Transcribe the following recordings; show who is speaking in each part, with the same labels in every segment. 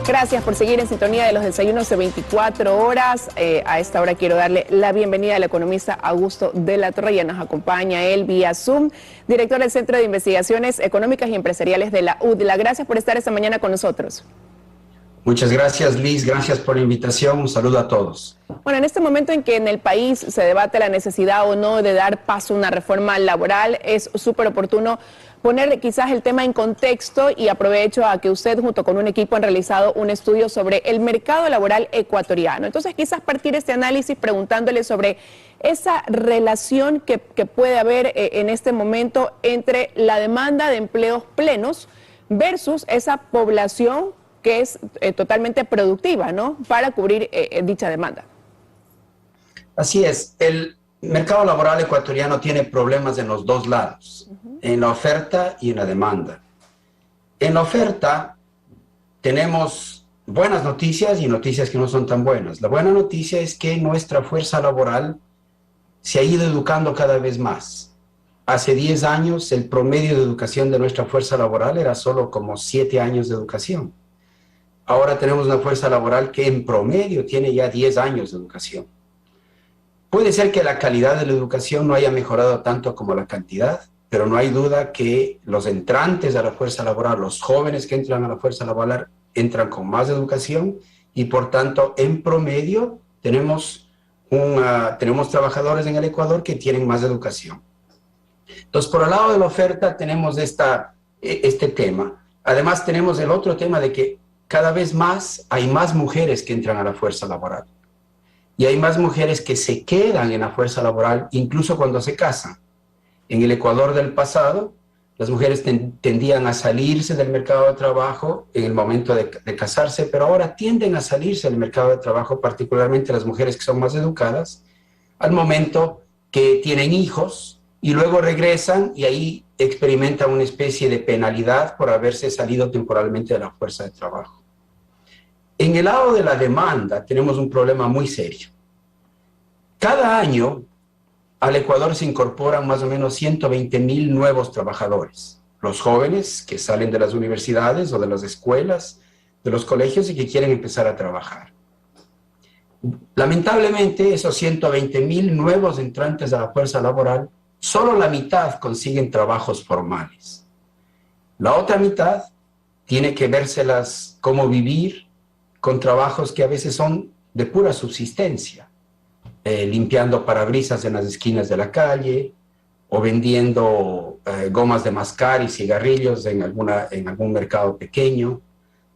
Speaker 1: Gracias por seguir en sintonía de los desayunos de 24 horas. A esta hora quiero darle la bienvenida al economista Augusto de la Torre. Ya nos acompaña él vía Zoom, director del Centro de Investigaciones Económicas y Empresariales de la UDLA. Gracias por estar esta mañana con nosotros.
Speaker 2: Muchas gracias, Liz. Gracias por la invitación. Un saludo a todos.
Speaker 1: Bueno, en este momento en que en el país se debate la necesidad o no de dar paso a una reforma laboral, es súper oportuno poner quizás el tema en contexto, y aprovecho a que usted junto con un equipo han realizado un estudio sobre el mercado laboral ecuatoriano. Entonces quizás partir este análisis preguntándole sobre esa relación que puede haber en este momento entre la demanda de empleos plenos versus esa población que es totalmente productiva, ¿no?, para cubrir dicha demanda.
Speaker 2: Así es. El mercado laboral ecuatoriano tiene problemas en los dos lados, en la oferta y en la demanda. En la oferta tenemos buenas noticias y noticias que no son tan buenas. La buena noticia es que nuestra fuerza laboral se ha ido educando cada vez más. Hace 10 años el promedio de educación de nuestra fuerza laboral era solo como 7 años de educación. Ahora tenemos una fuerza laboral que en promedio tiene ya 10 años de educación. Puede ser que la calidad de la educación no haya mejorado tanto como la cantidad, pero no hay duda que los entrantes a la fuerza laboral, los jóvenes que entran a la fuerza laboral, entran con más educación y por tanto en promedio tenemos trabajadores en el Ecuador que tienen más educación. Entonces, por el lado de la oferta tenemos este tema. Además tenemos el otro tema de que cada vez más hay más mujeres que entran a la fuerza laboral. Y hay más mujeres que se quedan en la fuerza laboral incluso cuando se casan. En el Ecuador del pasado, las mujeres tendían a salirse del mercado de trabajo en el momento de casarse, pero ahora tienden a salirse del mercado de trabajo, particularmente las mujeres que son más educadas, al momento que tienen hijos y luego regresan y ahí experimentan una especie de penalidad por haberse salido temporalmente de la fuerza de trabajo. En el lado de la demanda tenemos un problema muy serio. Cada año al Ecuador se incorporan más o menos 120,000 nuevos trabajadores. Los jóvenes que salen de las universidades o de las escuelas, de los colegios y que quieren empezar a trabajar. Lamentablemente, esos 120,000 nuevos entrantes a la fuerza laboral, solo la mitad consiguen trabajos formales. La otra mitad tiene que vérselas cómo vivir con trabajos que a veces son de pura subsistencia, limpiando parabrisas en las esquinas de la calle o vendiendo gomas de mascar y cigarrillos en algún mercado pequeño.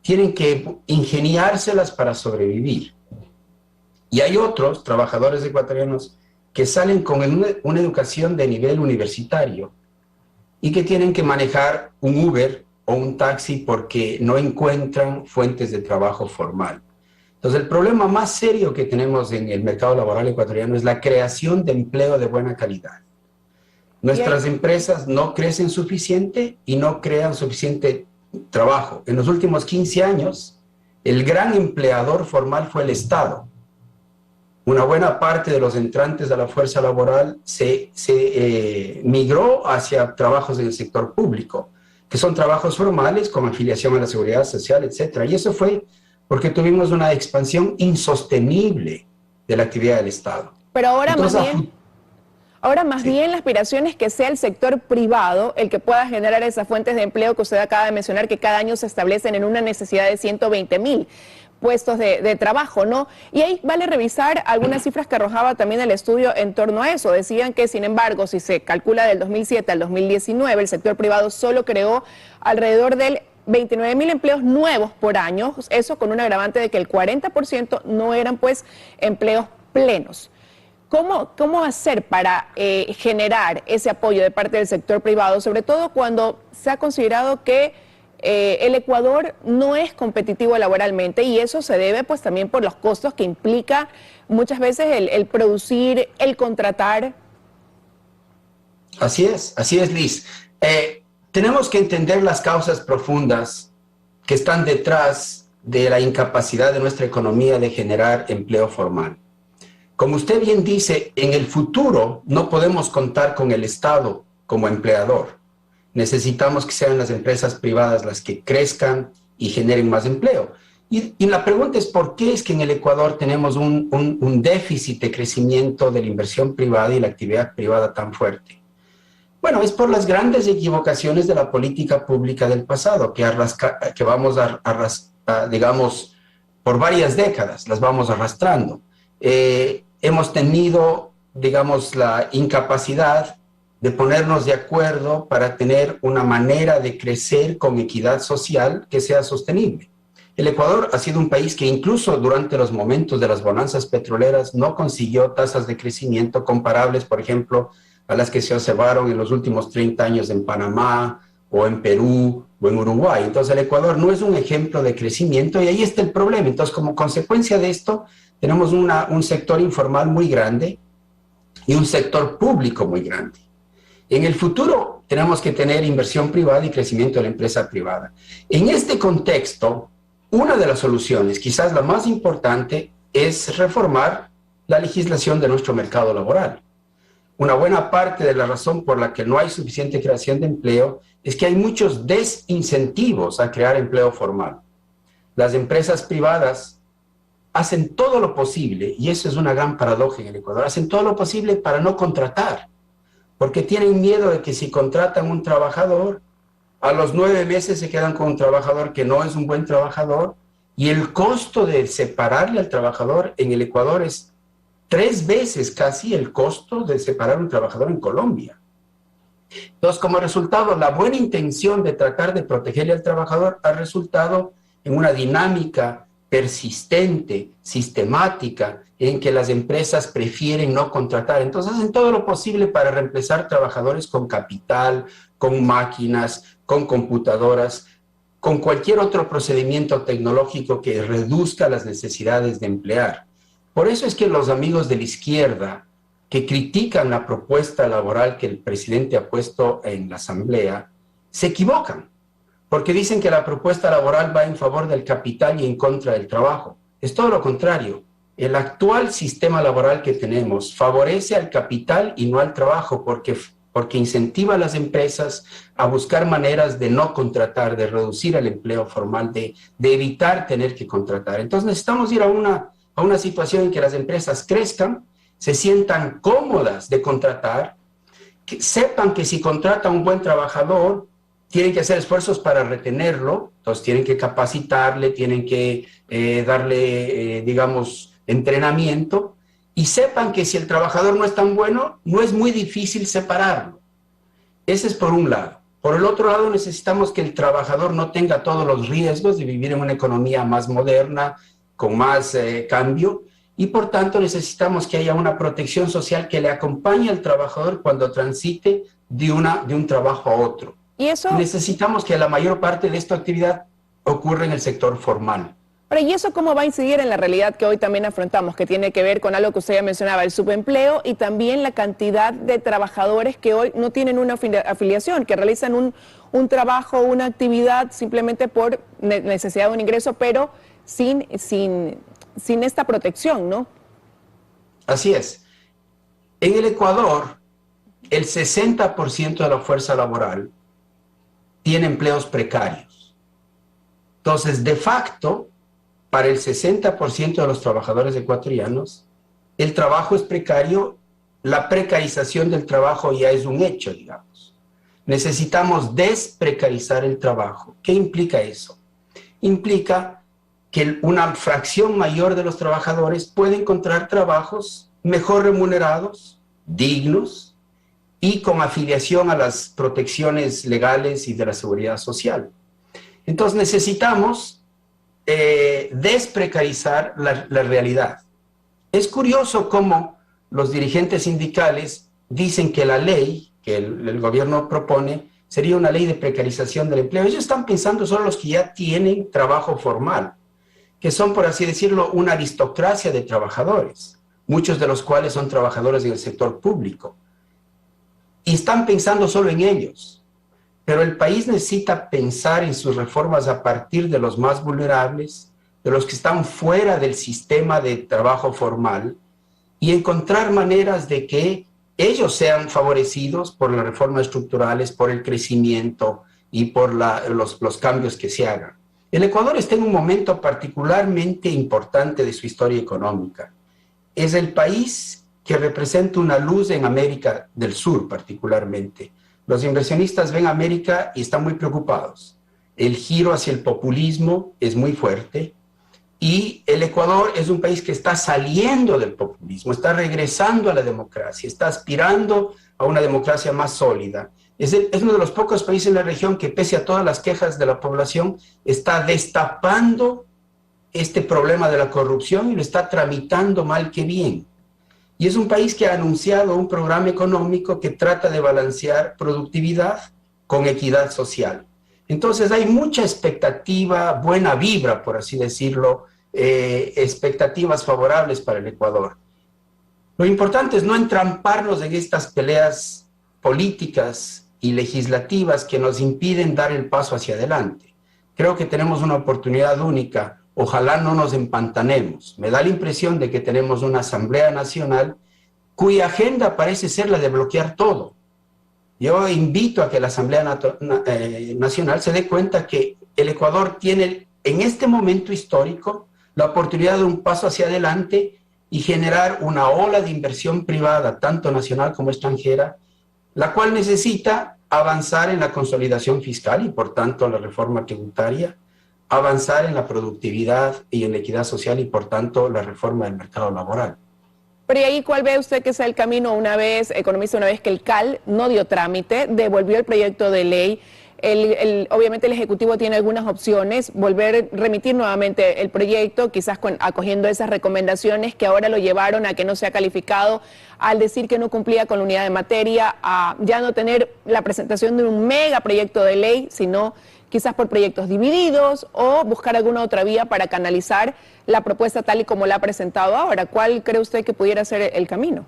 Speaker 2: Tienen que ingeniárselas para sobrevivir. Y hay otros trabajadores ecuatorianos que salen con una educación de nivel universitario y que tienen que manejar un Uber o un taxi porque no encuentran fuentes de trabajo formal. Entonces, el problema más serio que tenemos en el mercado laboral ecuatoriano es la creación de empleo de buena calidad. Nuestras empresas no crecen suficiente y no crean suficiente trabajo. En los últimos 15 años, el gran empleador formal fue el Estado. Una buena parte de los entrantes a la fuerza laboral se migró hacia trabajos en el sector público, que son trabajos formales con afiliación a la seguridad social, etc. Y eso fue porque tuvimos una expansión insostenible de la actividad del Estado.
Speaker 1: Pero ahora más bien la aspiración es que sea el sector privado el que pueda generar esas fuentes de empleo que usted acaba de mencionar, que cada año se establecen en una necesidad de 120,000 puestos de trabajo, ¿no? Y ahí vale revisar algunas cifras que arrojaba también el estudio en torno a eso. Decían que, sin embargo, si se calcula del 2007 al 2019, el sector privado solo creó alrededor del 29,000 empleos nuevos por año, eso con un agravante de que el 40% no eran pues empleos plenos. ¿Cómo hacer para generar ese apoyo de parte del sector privado, sobre todo cuando se ha considerado que el Ecuador no es competitivo laboralmente, y eso se debe pues también por los costos que implica muchas veces el producir, el contratar?
Speaker 2: Así es, Liz. Tenemos que entender las causas profundas que están detrás de la incapacidad de nuestra economía de generar empleo formal. Como usted bien dice, en el futuro no podemos contar con el Estado como empleador. Necesitamos que sean las empresas privadas las que crezcan y generen más empleo. Y la pregunta es, ¿por qué es que en el Ecuador tenemos un déficit de crecimiento de la inversión privada y la actividad privada tan fuerte? Bueno, es por las grandes equivocaciones de la política pública del pasado, que vamos digamos, por varias décadas, las vamos arrastrando. Hemos tenido, digamos, la incapacidad de ponernos de acuerdo para tener una manera de crecer con equidad social que sea sostenible. El Ecuador ha sido un país que incluso durante los momentos de las bonanzas petroleras no consiguió tasas de crecimiento comparables, por ejemplo, a las que se observaron en los últimos 30 años en Panamá o en Perú o en Uruguay. Entonces el Ecuador no es un ejemplo de crecimiento y ahí está el problema. Entonces, como consecuencia de esto, tenemos un sector informal muy grande y un sector público muy grande. En el futuro tenemos que tener inversión privada y crecimiento de la empresa privada. En este contexto, una de las soluciones, quizás la más importante, es reformar la legislación de nuestro mercado laboral. Una buena parte de la razón por la que no hay suficiente creación de empleo es que hay muchos desincentivos a crear empleo formal. Las empresas privadas hacen todo lo posible, y eso es una gran paradoja en el Ecuador, hacen todo lo posible para no contratar, porque tienen miedo de que si contratan un trabajador, a los 9 meses se quedan con un trabajador que no es un buen trabajador, y el costo de separarle al trabajador en el Ecuador es 3 veces casi el costo de separar un trabajador en Colombia. Entonces, como resultado, la buena intención de tratar de protegerle al trabajador ha resultado en una dinámica persistente, sistemática, en que las empresas prefieren no contratar. Entonces hacen todo lo posible para reemplazar trabajadores con capital, con máquinas, con computadoras, con cualquier otro procedimiento tecnológico que reduzca las necesidades de emplear. Por eso es que los amigos de la izquierda que critican la propuesta laboral que el presidente ha puesto en la Asamblea, se equivocan, porque dicen que la propuesta laboral va en favor del capital y en contra del trabajo. Es todo lo contrario. El actual sistema laboral que tenemos favorece al capital y no al trabajo, porque incentiva a las empresas a buscar maneras de no contratar, de reducir el empleo formal, de evitar tener que contratar. Entonces necesitamos ir a una situación en que las empresas crezcan, se sientan cómodas de contratar, que sepan que si contratan a un buen trabajador, tienen que hacer esfuerzos para retenerlo, entonces tienen que capacitarle, tienen que darle, digamos, entrenamiento, y sepan que si el trabajador no es tan bueno, no es muy difícil separarlo. Ese es por un lado. Por el otro lado, necesitamos que el trabajador no tenga todos los riesgos de vivir en una economía más moderna, con más cambio, y por tanto necesitamos que haya una protección social que le acompañe al trabajador cuando transite de un trabajo a otro.
Speaker 1: Y
Speaker 2: necesitamos que la mayor parte de esta actividad ocurra en el sector formal.
Speaker 1: Pero ¿y eso cómo va a incidir en la realidad que hoy también afrontamos, que tiene que ver con algo que usted ya mencionaba, el subempleo y también la cantidad de trabajadores que hoy no tienen una afiliación, que realizan un trabajo, una actividad simplemente por necesidad de un ingreso, pero sin esta protección, ¿no?
Speaker 2: Así es. En el Ecuador, el 60% de la fuerza laboral tiene empleos precarios. Entonces, de facto, para el 60% de los trabajadores ecuatorianos, el trabajo es precario, la precarización del trabajo ya es un hecho, digamos. Necesitamos desprecarizar el trabajo. ¿Qué implica eso? Implica que una fracción mayor de los trabajadores puede encontrar trabajos mejor remunerados, dignos y con afiliación a las protecciones legales y de la seguridad social. Entonces necesitamos desprecarizar la realidad. Es curioso cómo los dirigentes sindicales dicen que la ley que el gobierno propone sería una ley de precarización del empleo. Ellos están pensando solo los que ya tienen trabajo formal, que son, por así decirlo, una aristocracia de trabajadores, muchos de los cuales son trabajadores del sector público. Y están pensando solo en ellos. Pero el país necesita pensar en sus reformas a partir de los más vulnerables, de los que están fuera del sistema de trabajo formal, y encontrar maneras de que ellos sean favorecidos por las reformas estructurales, por el crecimiento y por los cambios que se hagan. El Ecuador está en un momento particularmente importante de su historia económica. Es el país que representa una luz en América del Sur particularmente. Los inversionistas ven América y están muy preocupados. El giro hacia el populismo es muy fuerte y el Ecuador es un país que está saliendo del populismo, está regresando a la democracia, está aspirando a una democracia más sólida. Es uno de los pocos países en la región que, pese a todas las quejas de la población, está destapando este problema de la corrupción y lo está tramitando mal que bien. Y es un país que ha anunciado un programa económico que trata de balancear productividad con equidad social. Entonces hay mucha expectativa, buena vibra, por así decirlo, expectativas favorables para el Ecuador. Lo importante es no entramparnos en estas peleas políticas y legislativas que nos impiden dar el paso hacia adelante. Creo que tenemos una oportunidad única. Ojalá no nos empantanemos. Me da la impresión de que tenemos una Asamblea Nacional cuya agenda parece ser la de bloquear todo. Yo invito a que la Asamblea Nacional se dé cuenta que el Ecuador tiene en este momento histórico la oportunidad de un paso hacia adelante y generar una ola de inversión privada, tanto nacional como extranjera, la cual necesita avanzar en la consolidación fiscal y, por tanto, la reforma tributaria, avanzar en la productividad y en la equidad social y, por tanto, la reforma del mercado laboral.
Speaker 1: Pero ¿y ahí cuál ve usted que sea el camino una vez, economista, una vez que el CAL no dio trámite, devolvió el proyecto de ley? Obviamente el Ejecutivo tiene algunas opciones, remitir nuevamente el proyecto, quizás acogiendo esas recomendaciones que ahora lo llevaron a que no sea calificado, al decir que no cumplía con la unidad de materia, a ya no tener la presentación de un megaproyecto de ley, sino quizás por proyectos divididos o buscar alguna otra vía para canalizar la propuesta tal y como la ha presentado ahora. ¿Cuál cree usted que pudiera ser el camino?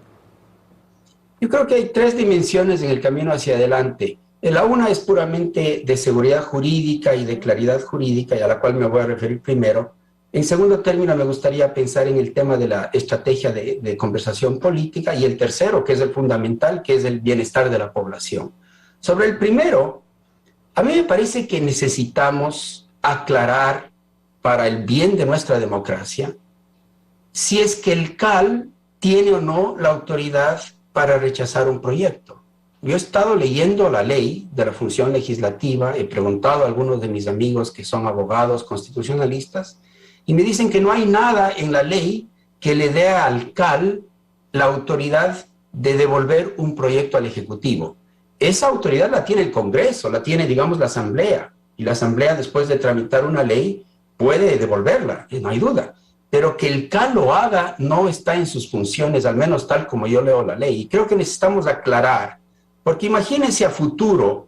Speaker 2: Yo creo que hay tres dimensiones en el camino hacia adelante. La una es puramente de seguridad jurídica y de claridad jurídica, y a la cual me voy a referir primero. En segundo término, me gustaría pensar en el tema de la estrategia de conversación política, y el tercero, que es el fundamental, que es el bienestar de la población. Sobre el primero, a mí me parece que necesitamos aclarar para el bien de nuestra democracia si es que el CAL tiene o no la autoridad para rechazar un proyecto. Yo he estado leyendo la ley de la función legislativa, he preguntado a algunos de mis amigos que son abogados constitucionalistas y me dicen que no hay nada en la ley que le dé al CAL la autoridad de devolver un proyecto al Ejecutivo. Esa autoridad la tiene el Congreso, la tiene, digamos, la Asamblea, y la Asamblea, después de tramitar una ley, puede devolverla, no hay duda. Pero que el CAL lo haga no está en sus funciones, al menos tal como yo leo la ley. Y creo que necesitamos aclarar. Porque imagínense a futuro,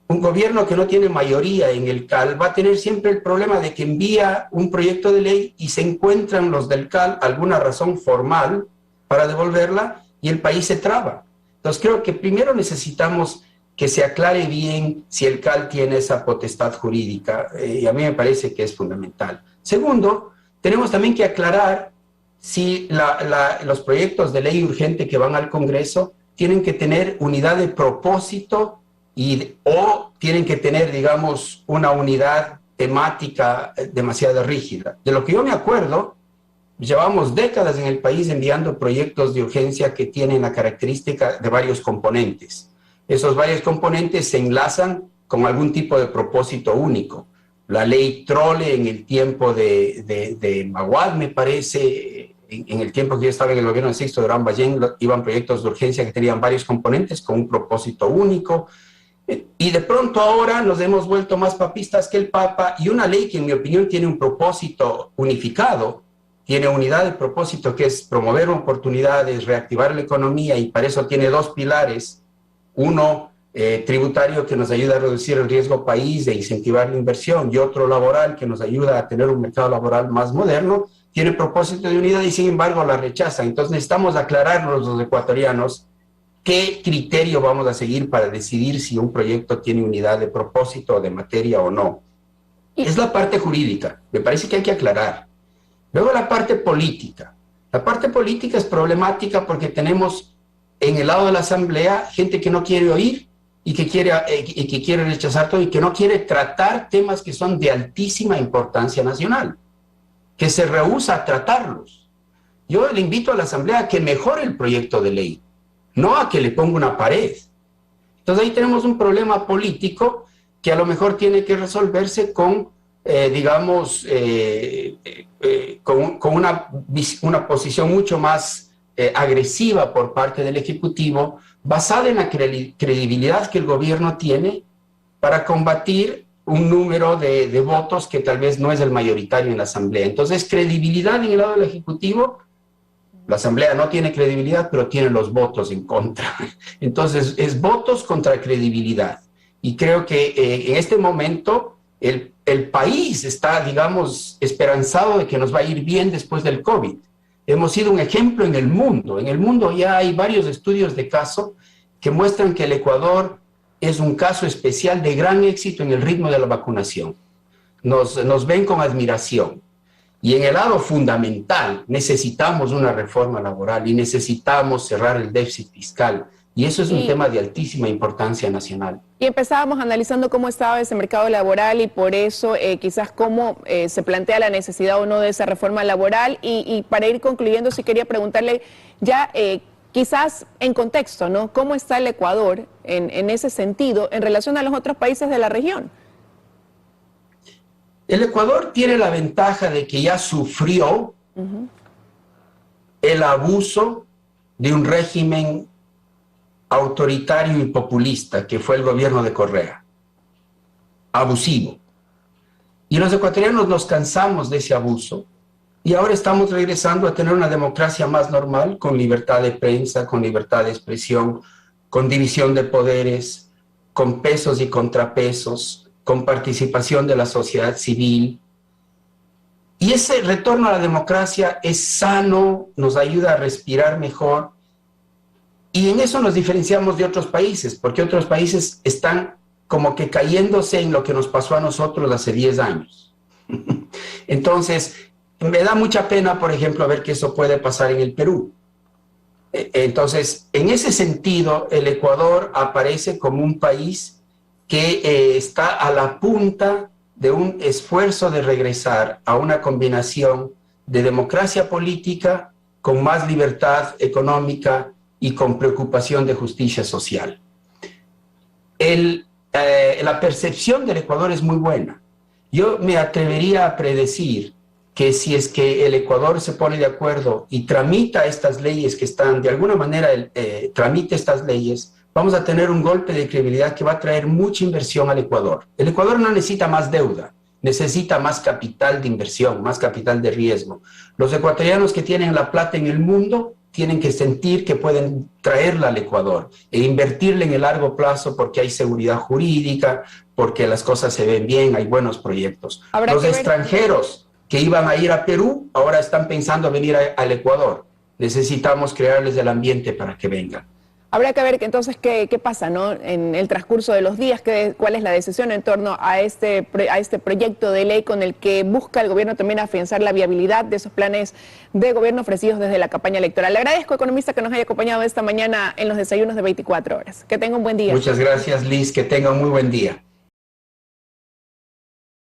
Speaker 2: un gobierno que no tiene mayoría en el CAL va a tener siempre el problema de que envía un proyecto de ley y se encuentran los del CAL alguna razón formal para devolverla y el país se traba. Entonces creo que primero necesitamos que se aclare bien si el CAL tiene esa potestad jurídica, y a mí me parece que es fundamental. Segundo, tenemos también que aclarar si los proyectos de ley urgente que van al Congreso tienen que tener unidad de propósito o tienen que tener, digamos, una unidad temática demasiado rígida. De lo que yo me acuerdo, llevamos décadas en el país enviando proyectos de urgencia que tienen la característica de varios componentes. Esos varios componentes se enlazan con algún tipo de propósito único. La ley Trole en el tiempo de Maguad, me parece, en el tiempo que yo estaba en el gobierno de Sixto Durán Ballén, iban proyectos de urgencia que tenían varios componentes con un propósito único, y de pronto ahora nos hemos vuelto más papistas que el Papa, y una ley que en mi opinión tiene un propósito unificado, tiene unidad de propósito, que es promover oportunidades, reactivar la economía, y para eso tiene dos pilares: uno tributario, que nos ayuda a reducir el riesgo país e incentivar la inversión, y otro laboral, que nos ayuda a tener un mercado laboral más moderno. Tiene propósito de unidad y sin embargo la rechaza. Entonces necesitamos aclararnos los ecuatorianos qué criterio vamos a seguir para decidir si un proyecto tiene unidad de propósito o de materia o no. Es la parte jurídica, me parece que hay que aclarar. Luego la parte política. La parte política es problemática porque tenemos en el lado de la Asamblea gente que no quiere oír y que quiere rechazar todo y que no quiere tratar temas que son de altísima importancia nacional, que se rehúsa a tratarlos. Yo le invito a la Asamblea a que mejore el proyecto de ley, no a que le ponga una pared. Entonces ahí tenemos un problema político que a lo mejor tiene que resolverse con, con una posición mucho más agresiva por parte del Ejecutivo, basada en la credibilidad que el gobierno tiene para combatir un número de votos que tal vez no es el mayoritario en la Asamblea. Entonces, credibilidad en el lado del Ejecutivo. La Asamblea no tiene credibilidad, pero tiene los votos en contra. Entonces, es votos contra credibilidad. Y creo que en este momento el país está, digamos, esperanzado de que nos va a ir bien después del COVID. Hemos sido un ejemplo en el mundo. En el mundo ya hay varios estudios de caso que muestran que el Ecuador es un caso especial de gran éxito en el ritmo de la vacunación. Nos ven con admiración. Y en el lado fundamental, necesitamos una reforma laboral y necesitamos cerrar el déficit fiscal. Y eso es un tema de altísima importancia nacional.
Speaker 1: Y empezábamos analizando cómo estaba ese mercado laboral y por eso quizás cómo se plantea la necesidad o no de esa reforma laboral. Y para ir concluyendo, sí quería preguntarle ya quizás en contexto, ¿no? ¿Cómo está el Ecuador en ese sentido en relación a los otros países de la región?
Speaker 2: El Ecuador tiene la ventaja de que ya sufrió el abuso de un régimen autoritario y populista que fue el gobierno de Correa. Abusivo. Y los ecuatorianos nos cansamos de ese abuso y ahora estamos regresando a tener una democracia más normal, con libertad de prensa, con libertad de expresión, con división de poderes, con pesos y contrapesos, con participación de la sociedad civil. Y ese retorno a la democracia es sano, nos ayuda a respirar mejor, y en eso nos diferenciamos de otros países, porque otros países están como que cayéndose en lo que nos pasó a nosotros hace 10 años. Entonces, me da mucha pena, por ejemplo, ver que eso puede pasar en el Perú. Entonces, en ese sentido, el Ecuador aparece como un país que está a la punta de un esfuerzo de regresar a una combinación de democracia política con más libertad económica y con preocupación de justicia social. La percepción del Ecuador es muy buena. Yo me atrevería a predecir que si es que el Ecuador se pone de acuerdo y tramita estas leyes que están, de alguna manera, tramita estas leyes, vamos a tener un golpe de credibilidad que va a traer mucha inversión al Ecuador. El Ecuador no necesita más deuda, necesita más capital de inversión, más capital de riesgo. Los ecuatorianos que tienen la plata en el mundo tienen que sentir que pueden traerla al Ecuador e invertirla en el largo plazo porque hay seguridad jurídica, porque las cosas se ven bien, hay buenos proyectos. Los extranjeros que iban a ir a Perú ahora están pensando venir al Ecuador. Necesitamos crearles el ambiente para que vengan.
Speaker 1: Habrá que ver entonces qué pasa, ¿no? En el transcurso de los días, cuál es la decisión en torno a este proyecto de ley con el que busca el gobierno también afianzar la viabilidad de esos planes de gobierno ofrecidos desde la campaña electoral. Le agradezco, economista, que nos haya acompañado esta mañana en los desayunos de 24 horas. Que tenga un buen día.
Speaker 2: Muchas gracias, Liz. Que tenga un muy buen día.